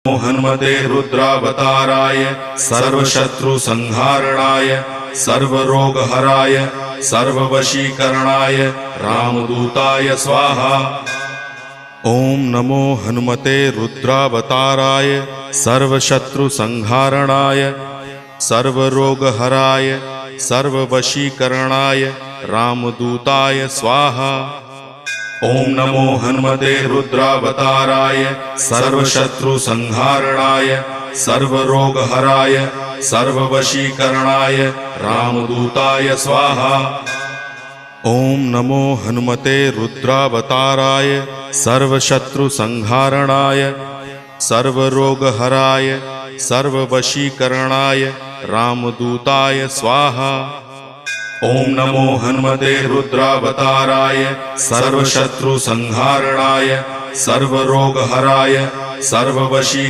हनुमते रुद्रावताराय सर्वशत्रुसंहारणाय सर्वरोगहराय सर्ववशीकरणाय रामदूताय स्वाहा। ओम नमो हनुमते रुद्रावताराय सर्वशत्रुसंहारणाय सर्वरोगहराय सर्ववशीकरणाय रामदूताय स्वाहा। ओम नमो हनुमते रुद्रावताराय सर्वशत्रुसंहारणाय सर्वरोगहराय सर्ववशीकरणाय रामदूताय स्वाहा। ओम नमो हनुमते रुद्रावताराय सर्वशत्रुसंहारणाय सर्वरोगहराय सर्ववशीकरणाय रामदूताय स्वाहा। ओम नमो हनुमते रुद्रावताराय सर्वशत्रुसंहारणाय सर्वरोगहराय सर्ववशीकरणाय